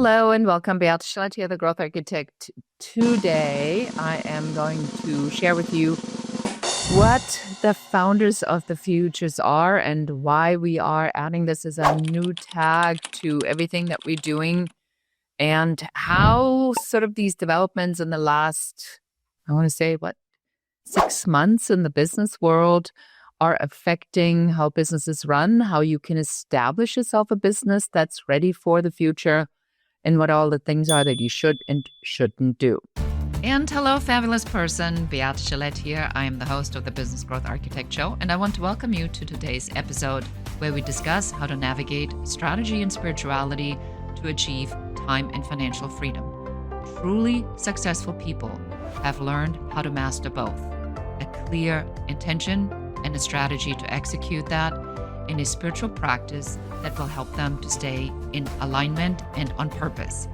Hello and welcome, Beate here, the Growth Architect. Today, I am going to share with you what the founders of the futures are and why we are adding this as a new tag to everything that we're doing, and how sort of these developments in the last, 6 months in the business world are affecting how businesses run, how you can establish yourself a business that's ready for the future, and what all the things are that you should and shouldn't do. And hello, fabulous person. Beate here. I am the host of the Business Growth Architect Show, and I want to welcome you to today's episode where we discuss how to navigate strategy and spirituality to achieve time and financial freedom. Truly successful people have learned how to master both, a clear intention and a strategy to execute that in a spiritual practice that will help them to stay in alignment and on purpose.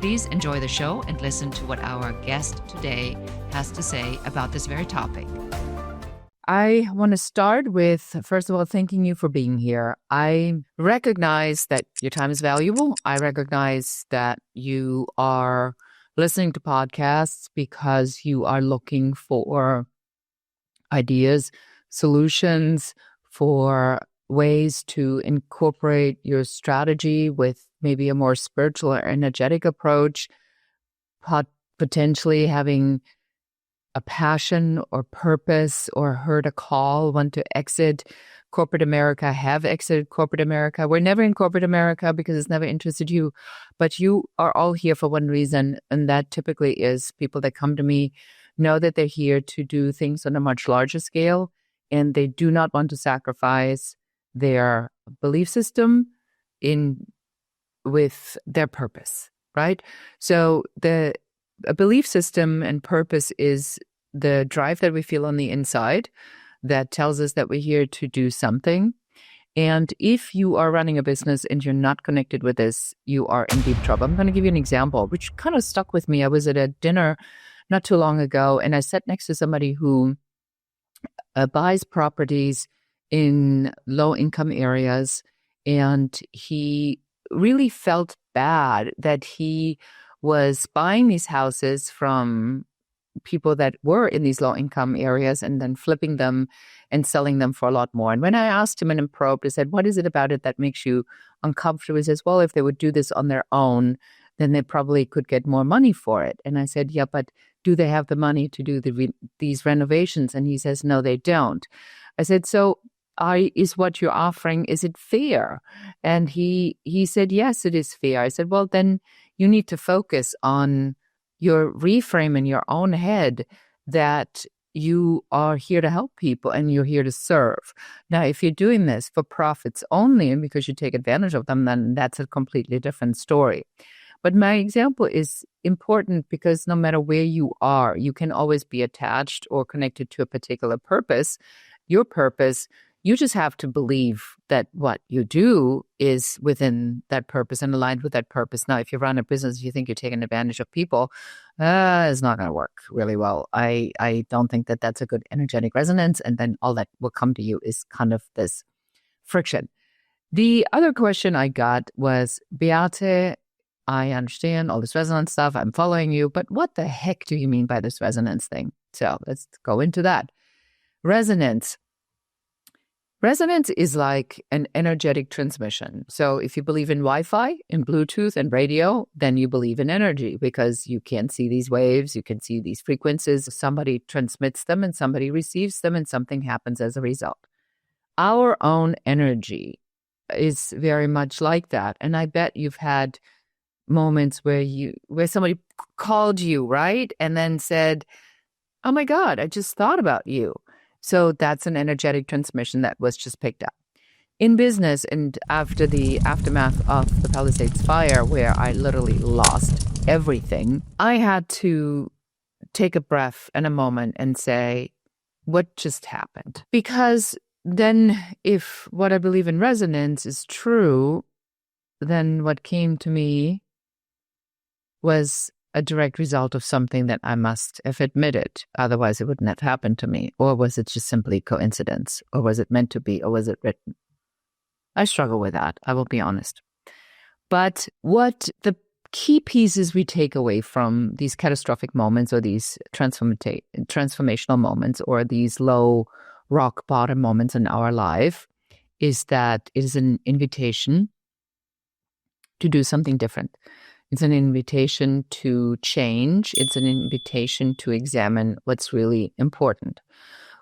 Please enjoy the show and listen to what our guest today has to say about this very topic. I want to start with, first of all, thanking you for being here. I recognize that your time is valuable. I recognize that you are listening to podcasts because you are looking for ideas, solutions, for ways to incorporate your strategy with maybe a more spiritual or energetic approach, potentially having a passion or purpose or heard a call, want to exit corporate America, have exited corporate America. We're never in corporate America because it's never interested you, but you are all here for one reason, and that typically is people that come to me know that they're here to do things on a much larger scale, and they do not want to sacrifice their belief system with their purpose, right? So a belief system and purpose is the drive that we feel on the inside that tells us that we're here to do something. And if you are running a business and you're not connected with this, you are in deep trouble. I'm going to give you an example, which kind of stuck with me. I was at a dinner not too long ago, and I sat next to somebody who buys properties in low-income areas, and he really felt bad that he was buying these houses from people that were in these low-income areas and then flipping them and selling them for a lot more. And when I asked him and probed, I said, what is it about it that makes you uncomfortable? He says, well, if they would do this on their own, then they probably could get more money for it. And I said, yeah, but do they have the money to do these renovations? And he says, no, they don't. I said, so is what you're offering, is it fair? And he said, yes, it is fair. I said, well, then you need to focus on your reframe in your own head that you are here to help people and you're here to serve. Now, if you're doing this for profits only and because you take advantage of them, then that's a completely different story. But my example is important because no matter where you are, you can always be attached or connected to a particular purpose. Your purpose, you just have to believe that what you do is within that purpose and aligned with that purpose. Now, if you run a business, you think you're taking advantage of people, it's not going to work really well. I don't think that that's a good energetic resonance. And then all that will come to you is kind of this friction. The other question I got was, Beate, I understand all this resonance stuff. I'm following you, but what the heck do you mean by this resonance thing? So let's go into that. Resonance is like an energetic transmission. So if you believe in Wi-Fi, in Bluetooth and radio, then you believe in energy because you can see these waves, you can see these frequencies. Somebody transmits them and somebody receives them and something happens as a result. Our own energy is very much like that. And I bet you've had moments where somebody called you, right? And then said, oh my God, I just thought about you. So that's an energetic transmission that was just picked up. In business, and after the aftermath of the Palisades fire, where I literally lost everything, I had to take a breath and a moment and say, what just happened? Because then if what I believe in resonance is true, then what came to me was a direct result of something that I must have admitted. Otherwise, it wouldn't have happened to me. Or was it just simply coincidence? Or was it meant to be? Or was it written? I struggle with that. I will be honest. But what the key pieces we take away from these catastrophic moments or these transformational moments or these low rock bottom moments in our life is that it is an invitation to do something different. It's an invitation to change. It's an invitation to examine what's really important.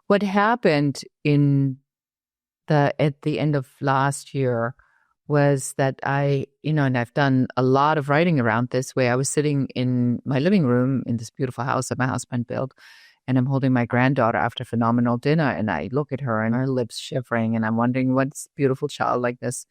What happened at the end of last year was that and I've done a lot of writing around this, where I was sitting in my living room in this beautiful house that my husband built, and I'm holding my granddaughter after a phenomenal dinner, and I look at her and her lips shivering, and I'm wondering what's a beautiful child like this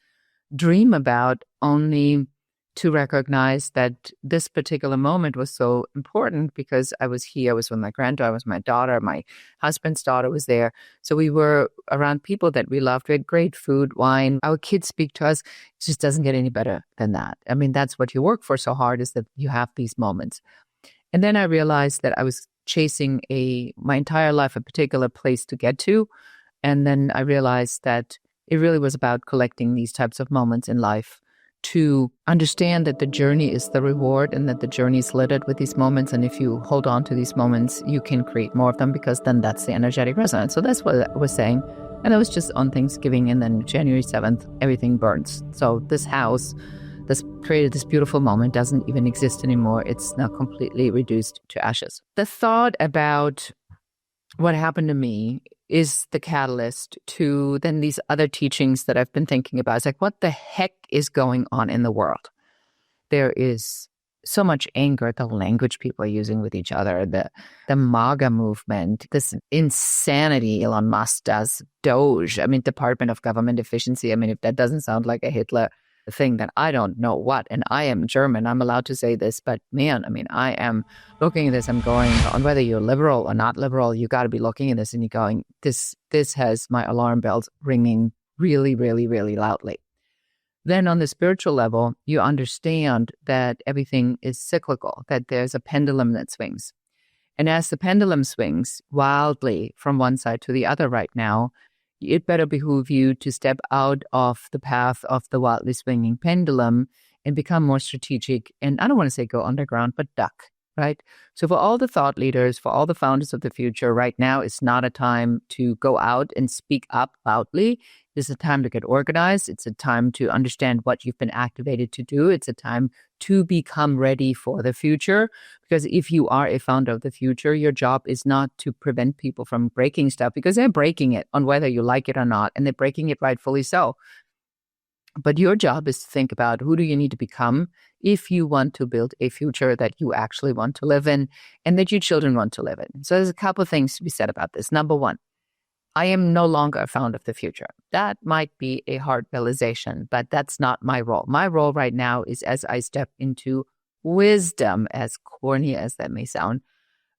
dream about, only to recognize that this particular moment was so important because I was with my granddaughter, was my daughter, my husband's daughter was there. So we were around people that we loved. We had great food, wine. Our kids speak to us. It just doesn't get any better than that. I mean, that's what you work for so hard, is that you have these moments. And then I realized that I was chasing my entire life a particular place to get to. And then I realized that it really was about collecting these types of moments in life to understand that the journey is the reward and that the journey is littered with these moments. And if you hold on to these moments, you can create more of them, because then that's the energetic resonance. So that's what I was saying. And it was just on Thanksgiving, and then January 7th, everything burns. So this house that's created this beautiful moment doesn't even exist anymore. It's now completely reduced to ashes. The thought about what happened to me is the catalyst to then these other teachings that I've been thinking about. It's like, what the heck is going on in the world? There is so much anger, the language people are using with each other, the MAGA movement, this insanity Elon Musk does, Doge, Department of Government Efficiency. If that doesn't sound like a Hitler thing, then I don't know what. And I am German, I'm allowed to say this, but man, I am looking at this, I'm going, on whether you're liberal or not liberal, you got to be looking at this and you're going, this has my alarm bells ringing really, really, really loudly. Then on the spiritual level, you understand that everything is cyclical, that there's a pendulum that swings. And as the pendulum swings wildly from one side to the other right now, it better behoove you to step out of the path of the wildly swinging pendulum and become more strategic. And I don't want to say go underground, but duck, right? So for all the thought leaders, for all the founders of the future, right now is not a time to go out and speak up loudly. It's a time to get organized. It's a time to understand what you've been activated to do. It's a time to become ready for the future. Because if you are a founder of the future, your job is not to prevent people from breaking stuff, because they're breaking it on whether you like it or not, and they're breaking it rightfully so. But your job is to think about, who do you need to become if you want to build a future that you actually want to live in and that your children want to live in. So there's a couple of things to be said about this. Number one, I am no longer a founder of the future. That might be a hard realization, but that's not my role. My role right now is, as I step into wisdom, as corny as that may sound,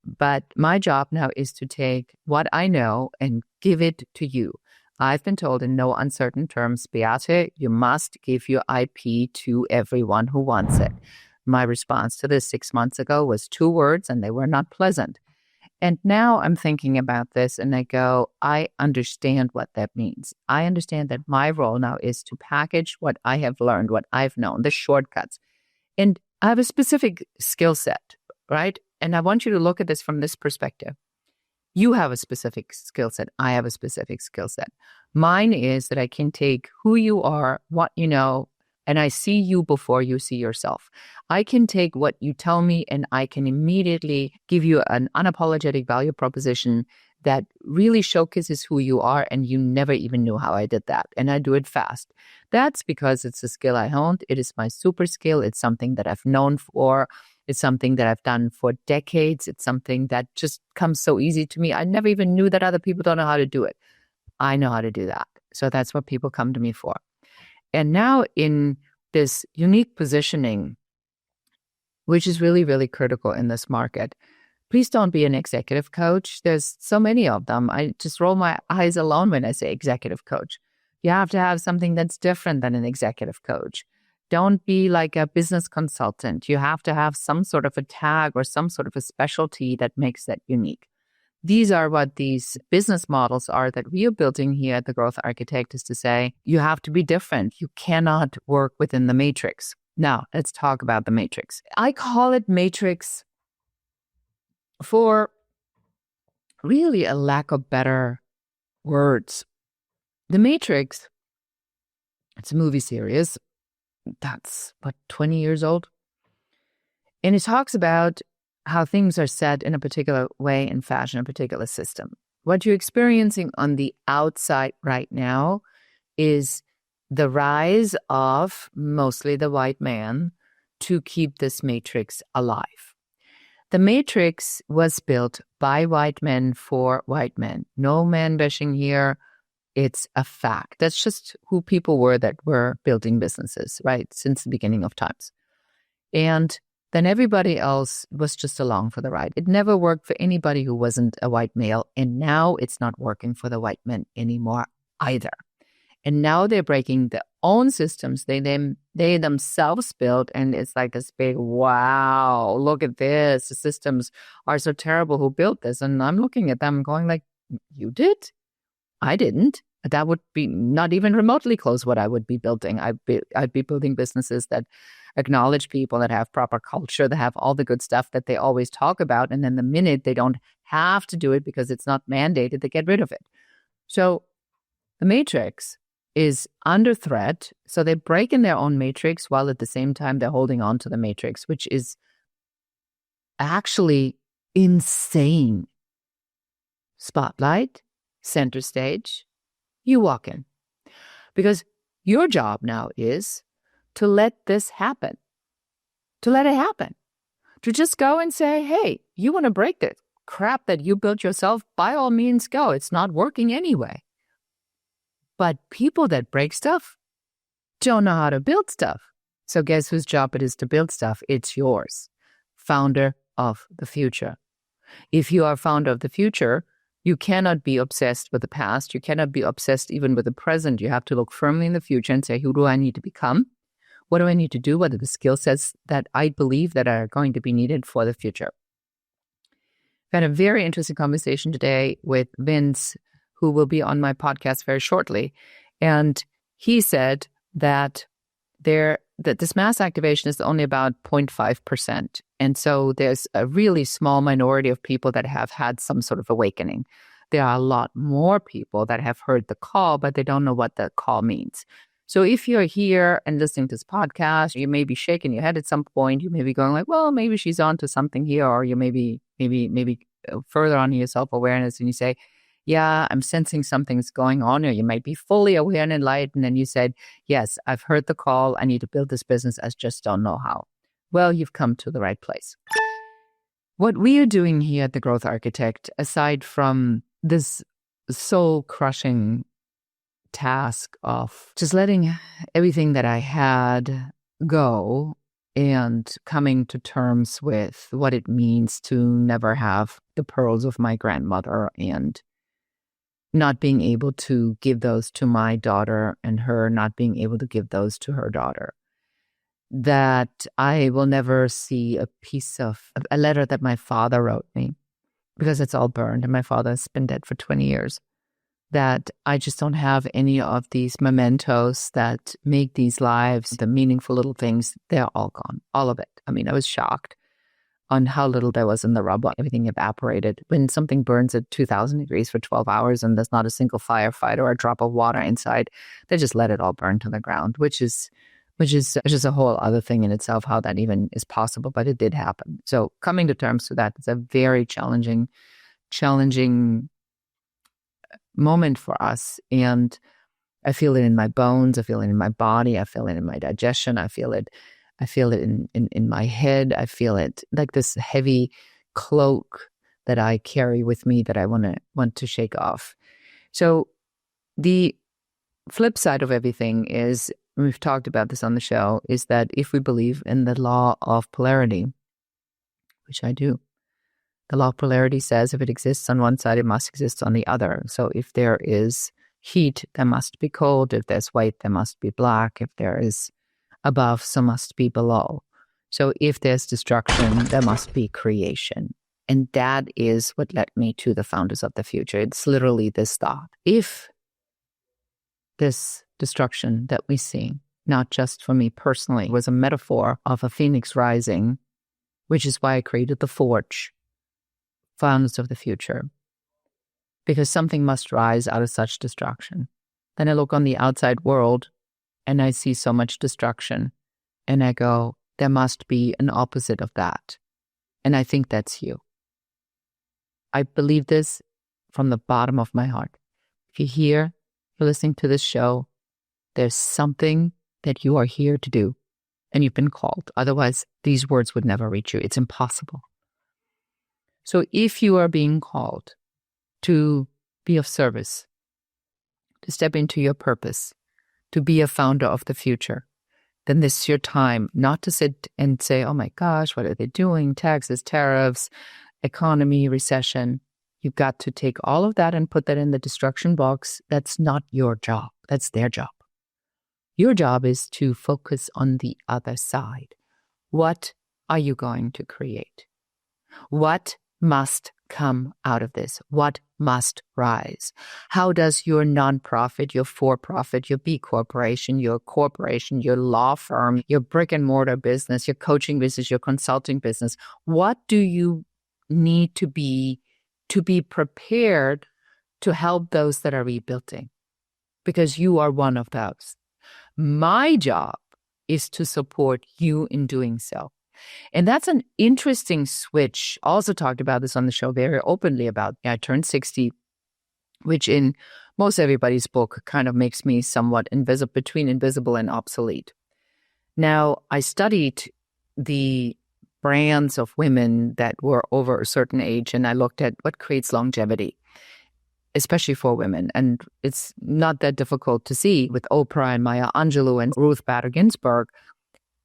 but my job now is to take what I know and give it to you. I've been told in no uncertain terms, Beate, you must give your IP to everyone who wants it. My response to this 6 months ago was 2 words, and they were not pleasant. And now I'm thinking about this and I go, I understand what that means. I understand that my role now is to package what I have learned, what I've known, the shortcuts. And I have a specific skill set, right? And I want you to look at this from this perspective. You have a specific skill set. I have a specific skill set. Mine is that I can take who you are, what you know, and I see you before you see yourself. I can take what you tell me and I can immediately give you an unapologetic value proposition that really showcases who you are, and you never even knew how I did that. And I do it fast. That's because it's a skill I honed. It is my super skill. It's something that I've known for. It's something that I've done for decades. It's something that just comes so easy to me. I never even knew that other people don't know how to do it. I know how to do that. So that's what people come to me for. And now in this unique positioning, which is really, really critical in this market, please don't be an executive coach. There's so many of them. I just roll my eyes alone when I say executive coach. You have to have something that's different than an executive coach. Don't be like a business consultant. You have to have some sort of a tag or some sort of a specialty that makes that unique. These are what these business models are that we are building here at The Growth Architect, is to say, you have to be different. You cannot work within the matrix. Now, let's talk about the matrix. I call it matrix for really a lack of better words. The Matrix, it's a movie series that's, 20 years old? And it talks about how things are set in a particular way and fashion, a particular system. What you're experiencing on the outside right now is the rise of mostly the white man to keep this matrix alive. The matrix was built by white men for white men. No man bashing here. It's a fact. That's just who people were that were building businesses, right? Since the beginning of times. And then everybody else was just along for the ride. It never worked for anybody who wasn't a white male. And now it's not working for the white men anymore either. And now they're breaking their own systems they themselves built. And it's like this big, wow, look at this. The systems are so terrible. Who built this? And I'm looking at them going like, you did? I didn't. That would be not even remotely close what I would be building. I'd be building businesses that acknowledge people, that have proper culture, that have all the good stuff that they always talk about. And then the minute they don't have to do it because it's not mandated, they get rid of it. So the matrix is under threat. So they break in their own matrix while at the same time they're holding on to the matrix, which is actually insane. Spotlight, center stage, you walk in. Because your job now is to let this happen, to let it happen, to just go and say, hey, you want to break this crap that you built yourself? By all means, go. It's not working anyway. But people that break stuff don't know how to build stuff. So guess whose job it is to build stuff? It's yours. Founder of the future. If you are founder of the future, you cannot be obsessed with the past. You cannot be obsessed even with the present. You have to look firmly in the future and say, who do I need to become? What do I need to do? What are the skill sets that I believe that are going to be needed for the future? I had a very interesting conversation today with Vince, who will be on my podcast very shortly. And he said that this mass activation is only about 0.5%. And so there's a really small minority of people that have had some sort of awakening. There are a lot more people that have heard the call, but they don't know what the call means. So if you're here and listening to this podcast, you may be shaking your head at some point. You may be going like, well, maybe she's on to something here, or you maybe further on your self-awareness and you say, yeah, I'm sensing something's going on, or you might be fully aware and enlightened. And you said, yes, I've heard the call. I need to build this business. I just don't know how. Well, you've come to the right place. What we are doing here at The Growth Architect, aside from this soul-crushing task of just letting everything that I had go and coming to terms with what it means to never have the pearls of my grandmother and not being able to give those to my daughter and her not being able to give those to her daughter. That I will never see a piece of a letter that my father wrote me because it's all burned and my father has been dead for 20 years. That I just don't have any of these mementos that make these lives, the meaningful little things, they're all gone. All of it. I mean, I was shocked on how little there was in the rubble. Everything evaporated. When something burns at 2,000 degrees for 12 hours and there's not a single firefighter or a drop of water inside, they just let it all burn to the ground, which is just a whole other thing in itself, how that even is possible, but it did happen. So coming to terms with that is a very challenging moment for us. And I feel it in my bones. I feel it in my body. I feel it in my digestion. I feel it in my head. I feel it like this heavy cloak that I carry with me that I want to shake off. So the flip side of everything is, we've talked about this on the show, is that if we believe in the law of polarity, which I do, the law of polarity says if it exists on one side, it must exist on the other. So if there is heat, there must be cold. If there's white, there must be black. If there is above, so must be below. So if there's destruction, there must be creation. And that is what led me to the founders of the future. It's literally this thought. If this destruction that we see not just for me personally. It was a metaphor of a phoenix rising, which is why I created the Forge, Founders of the Future, because something must rise out of such destruction. Then I look on the outside world and I see so much destruction, and I go, there must be an opposite of that. And I think that's you. I believe this from the bottom of my heart. If you're here, you're listening to this show, there's something that you are here to do, and you've been called. Otherwise, these words would never reach you. It's impossible. So if you are being called to be of service, to step into your purpose, to be a founder of the future, then this is your time not to sit and say, oh my gosh, what are they doing? Taxes, tariffs, economy, recession. You've got to take all of that and put that in the destruction box. That's not your job. That's their job. Your job is to focus on the other side. What are you going to create? What must come out of this? What must rise? How does your nonprofit, your for-profit, your B corporation, your law firm, your brick and mortar business, your coaching business, your consulting business, what do you need to be prepared to help those that are rebuilding? Because you are one of those. My job is to support you in doing so. And that's an interesting switch. Also talked about this on the show very openly about, I turned 60, which in most everybody's book kind of makes me somewhat between invisible and obsolete. Now, I studied the brands of women that were over a certain age, and I looked at what creates longevity, especially for women. And it's not that difficult to see with Oprah and Maya Angelou and Ruth Bader Ginsburg.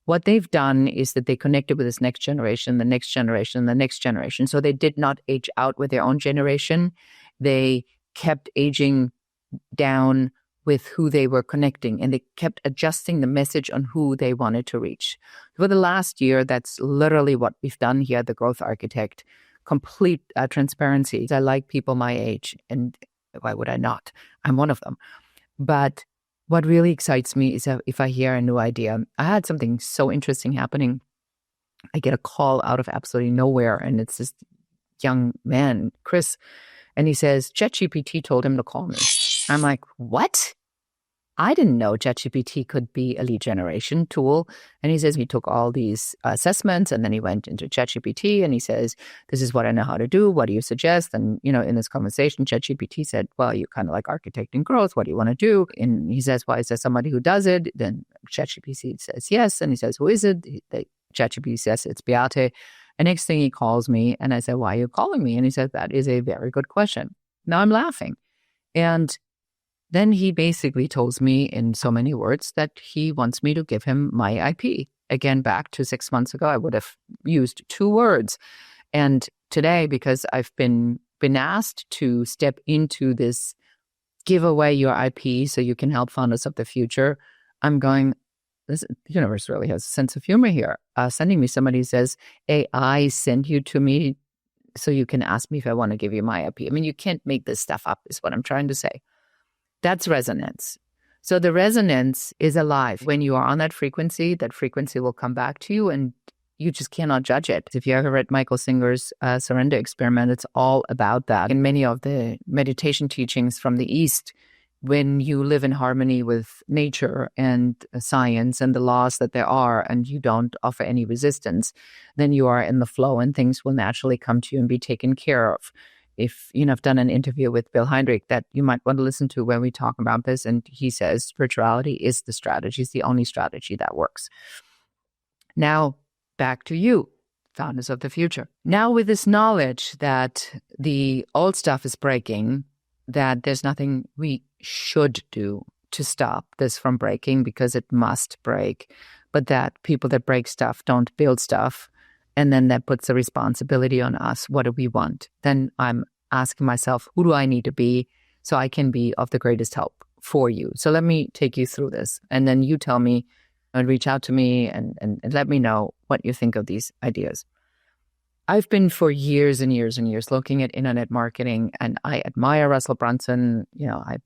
What they've done is that they connected with this next generation, the next generation, the next generation. So they did not age out with their own generation. They kept aging down with who they were connecting, and they kept adjusting the message on who they wanted to reach. For the last year, that's literally what we've done here at The Growth Architect. Complete transparency. I like people my age, and why would I not? I'm one of them. But what really excites me is if I hear a new idea. I had something so interesting happening. I get a call out of absolutely nowhere, and it's this young man, Chris, and he says, ChatGPT told him to call me. I'm like, what? I didn't know ChatGPT could be a lead generation tool. And he says he took all these assessments, and then he went into ChatGPT and he says, this is what I know how to do. What do you suggest? And, in this conversation, ChatGPT said, well, you kind of like architecting growth. What do you want to do? And he says, well, is there somebody who does it? Then ChatGPT says, yes. And he says, who is it? ChatGPT says, it's Beate. And next thing he calls me and I said, why are you calling me? And he said, that is a very good question. Now I'm laughing. And then he basically tells me in so many words that he wants me to give him my IP. Again, back to 6 months ago, I would have used 2 words. And today, because I've been asked to step into this, give away your IP so you can help founders of the future, I'm going, this universe really has a sense of humor here. Sending me somebody who says, AI sent you to me so you can ask me if I want to give you my IP. I mean, you can't make this stuff up, is what I'm trying to say. That's resonance. So the resonance is alive. When you are on that frequency will come back to you, and you just cannot judge it. If you ever read Michael Singer's Surrender Experiment, it's all about that. In many of the meditation teachings from the East, when you live in harmony with nature and science and the laws that there are, and you don't offer any resistance, then you are in the flow and things will naturally come to you and be taken care of. If I've done an interview with Bill Heinrich that you might want to listen to when we talk about this, and he says spirituality is the strategy, it's the only strategy that works. Now, back to you, founders of the future. Now, with this knowledge that the old stuff is breaking, that there's nothing we should do to stop this from breaking because it must break, but that people that break stuff don't build stuff. And then that puts the responsibility on us. What do we want? Then I'm asking myself, who do I need to be so I can be of the greatest help for you? So let me take you through this. And then you tell me and reach out to me and let me know what you think of these ideas. I've been for years and years and years looking at internet marketing, and I admire Russell Brunson. I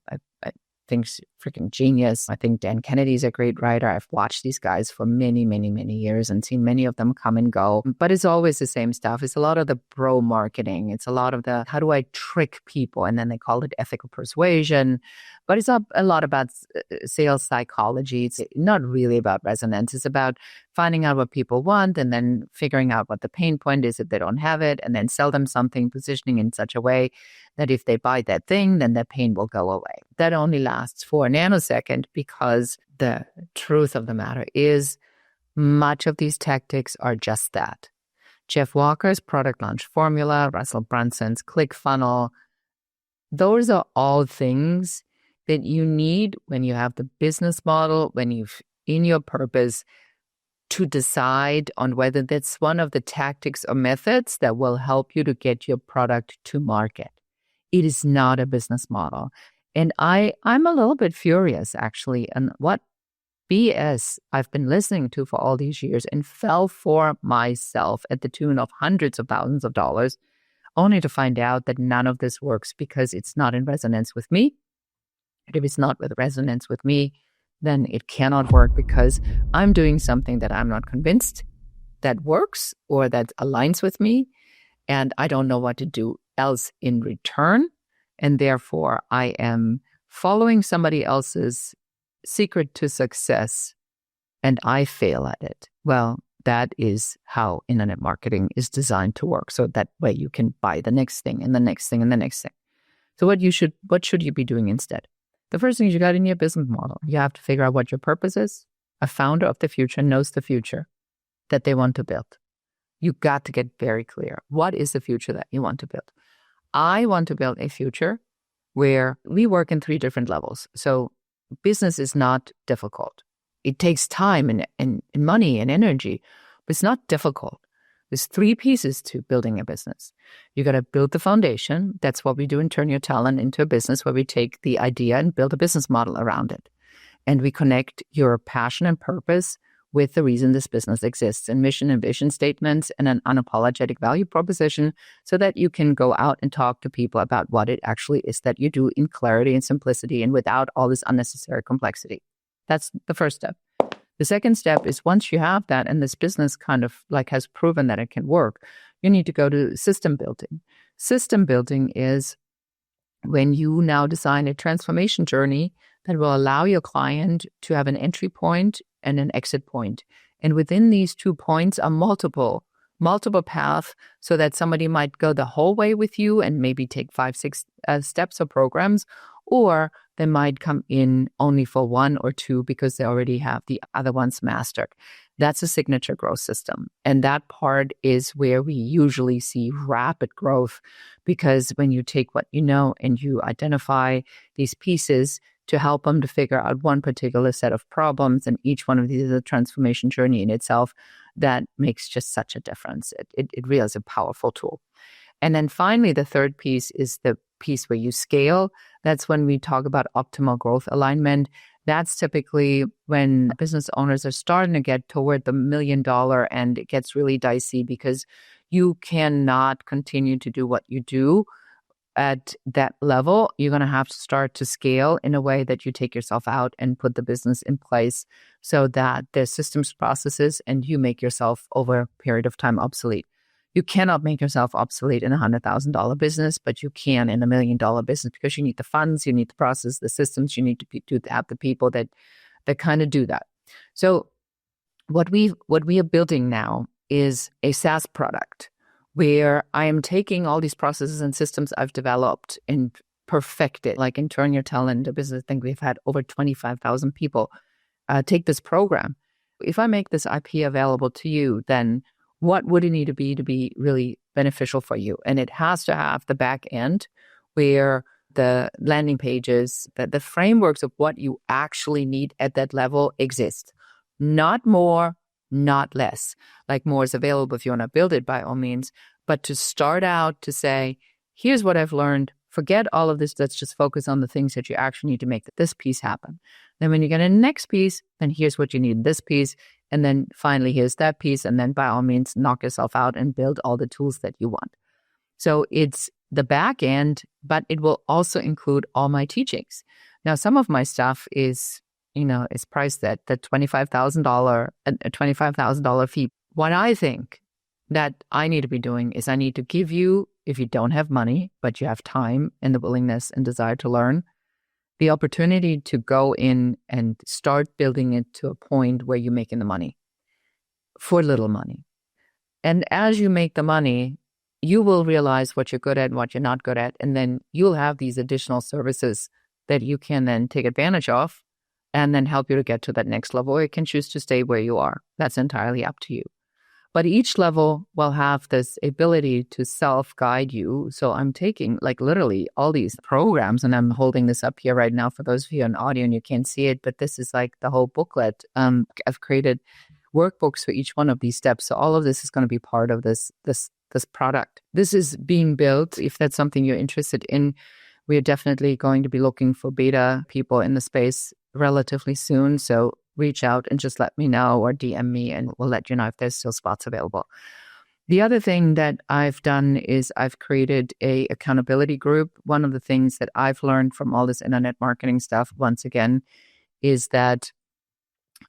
think's freaking genius. I think Dan Kennedy's a great writer. I've watched these guys for many, many, many years and seen many of them come and go. But it's always the same stuff. It's a lot of the bro marketing. It's a lot of the, how do I trick people? And then they call it ethical persuasion. But it's a lot about sales psychology. It's not really about resonance. It's about finding out what people want and then figuring out what the pain point is if they don't have it, and then sell them something, positioning in such a way that if they buy that thing, then their pain will go away. That only lasts for a nanosecond, because the truth of the matter is much of these tactics are just that. Jeff Walker's product launch formula, Russell Brunson's ClickFunnels, those are all things that you need when you have the business model, when you've in your purpose, to decide on whether that's one of the tactics or methods that will help you to get your product to market. It is not a business model. And I'm a little bit furious, actually, on what BS I've been listening to for all these years and fell for myself at the tune of hundreds of thousands of dollars, only to find out that none of this works because it's not in resonance with me. And if it's not with resonance with me, then it cannot work because I'm doing something that I'm not convinced that works or that aligns with me. And I don't know what to do else in return. And therefore, I am following somebody else's secret to success and I fail at it. Well, that is how internet marketing is designed to work. So that way you can buy the next thing and the next thing and the next thing. So what should you be doing instead? The first thing is you got in your business model. You have to figure out what your purpose is. A founder of the future knows the future that they want to build. You got to get very clear. What is the future that you want to build? I want to build a future where we work in 3 different levels. So business is not difficult. It takes time and money and energy, but it's not difficult. There's 3 pieces to building a business. You got to build the foundation. That's what we do in Turn Your Talent into a business, where we take the idea and build a business model around it. And we connect your passion and purpose with the reason this business exists, and mission and vision statements and an unapologetic value proposition, so that you can go out and talk to people about what it actually is that you do in clarity and simplicity and without all this unnecessary complexity. That's the first step. The second step is, once you have that and this business kind of like has proven that it can work, you need to go to system building. System building is when you now design a transformation journey that will allow your client to have an entry point and an exit point. And within these 2 points are multiple paths, so that somebody might go the whole way with you and maybe take 5, 6 steps or programs, or they might come in only for 1 or 2 because they already have the other ones mastered. That's a signature growth system. And that part is where we usually see rapid growth, because when you take what you know and you identify these pieces to help them to figure out one particular set of problems, and each one of these is a transformation journey in itself, that makes just such a difference. It really is a powerful tool. And then finally, the third piece is the piece where you scale. That's when we talk about optimal growth alignment. That's typically when business owners are starting to get toward the $1 million, and it gets really dicey because you cannot continue to do what you do at that level. You're going to have to start to scale in a way that you take yourself out and put the business in place so that there's systems, processes, and you make yourself over a period of time obsolete. You cannot make yourself obsolete in a $100,000 business, but you can in a $1 million business, because you need the funds, you need the process, the systems, you need to have the people that kind of do that. So what we are building now is a SaaS product where I am taking all these processes and systems I've developed and perfected, like in Turn Your Talent, a business. I think we've had over 25,000 people take this program. If I make this IP available to you, then what would it need to be really beneficial for you? And it has to have the back end where the landing pages, the frameworks of what you actually need at that level exist. Not more, not less. Like, more is available if you want to build it, by all means. But to start out to say, here's what I've learned. Forget all of this. Let's just focus on the things that you actually need to make this piece happen. Then when you get a next piece, then here's what you need, this piece. And then finally, here's that piece. And then by all means, knock yourself out and build all the tools that you want. So it's the back end, but it will also include all my teachings. Now, some of my stuff is priced at the $25,000 fee. What I think that I need to be doing is I need to give you, if you don't have money, but you have time and the willingness and desire to learn, the opportunity to go in and start building it to a point where you're making the money for little money. And as you make the money, you will realize what you're good at and what you're not good at. And then you'll have these additional services that you can then take advantage of and then help you to get to that next level. Or you can choose to stay where you are. That's entirely up to you. But each level will have this ability to self-guide you. So I'm taking literally all these programs, and I'm holding this up here right now for those of you on audio and you can't see it, but this is like the whole booklet. I've created workbooks for each one of these steps. So all of this is going to be part of this product. This is being built. If that's something you're interested in, we are definitely going to be looking for beta people in the space relatively soon. So reach out and just let me know or DM me and we'll let you know if there's still spots available. The other thing that I've done is I've created a accountability group. One of the things that I've learned from all this internet marketing stuff, once again, is that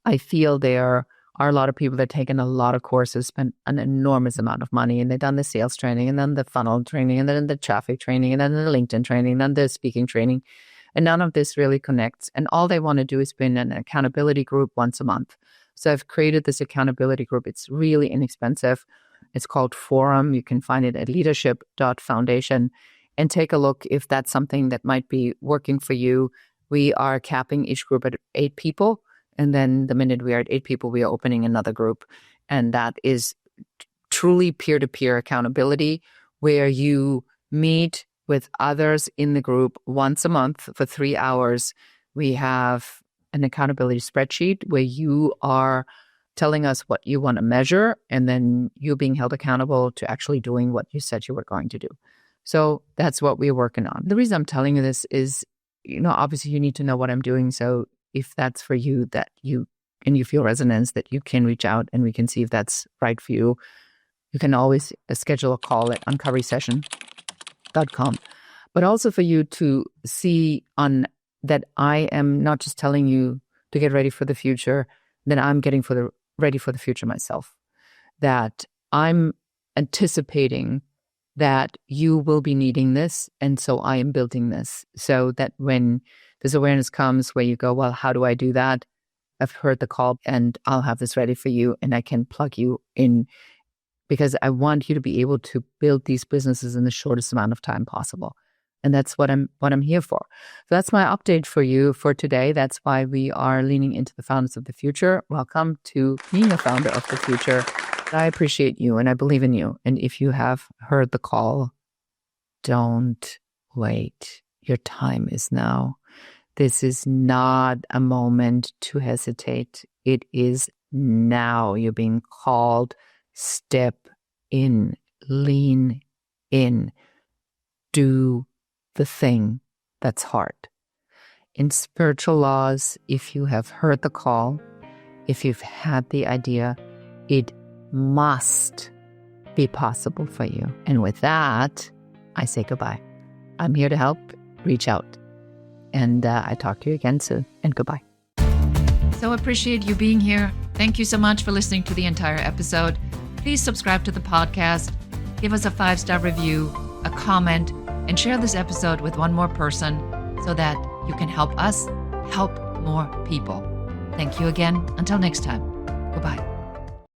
I feel there are a lot of people that have taken a lot of courses, spent an enormous amount of money, and they've done the sales training and then the funnel training and then the traffic training and then the LinkedIn training and then the speaking training. And none of this really connects. And all they want to do is be in an accountability group once a month. So I've created this accountability group. It's really inexpensive. It's called Forum. You can find it at leadership.foundation and take a look if that's something that might be working for you. We are capping each group at 8 people. And then the minute we are at 8 people, we are opening another group. And that is truly peer-to-peer accountability where you meet with others in the group once a month for 3 hours. We have an accountability spreadsheet where you are telling us what you want to measure, and then you're being held accountable to actually doing what you said you were going to do. So that's what we're working on. The reason I'm telling you this is, obviously you need to know what I'm doing. So if that's for you, that you feel resonance, that you can reach out and we can see if that's right for you. You can always schedule a call at uncoversession.com. But also for you to see on that I am not just telling you to get ready for the future, that I'm getting ready for the future myself. That I'm anticipating that you will be needing this, and so I am building this so that when this awareness comes where you go, well, how do I do that? I've heard the call and I'll have this ready for you and I can plug you in because I want you to be able to build these businesses in the shortest amount of time possible. And that's what I'm here for. So that's my update for you for today. That's why we are leaning into the founders of the future. Welcome to being a founder of the future. I appreciate you and I believe in you. And if you have heard the call, don't wait. Your time is now. This is not a moment to hesitate. It is now. You're being called. Step in. Lean in. Do the thing that's hard. In spiritual laws, if you have heard the call, if you've had the idea, it must be possible for you. And with that, I say goodbye. I'm here to help. Reach out. And I talk to you again soon. And goodbye. So appreciate you being here. Thank you so much for listening to the entire episode. Please subscribe to the podcast. Give us a 5-star review, a comment, and share this episode with one more person so that you can help us help more people. Thank you again. Until next time. Goodbye.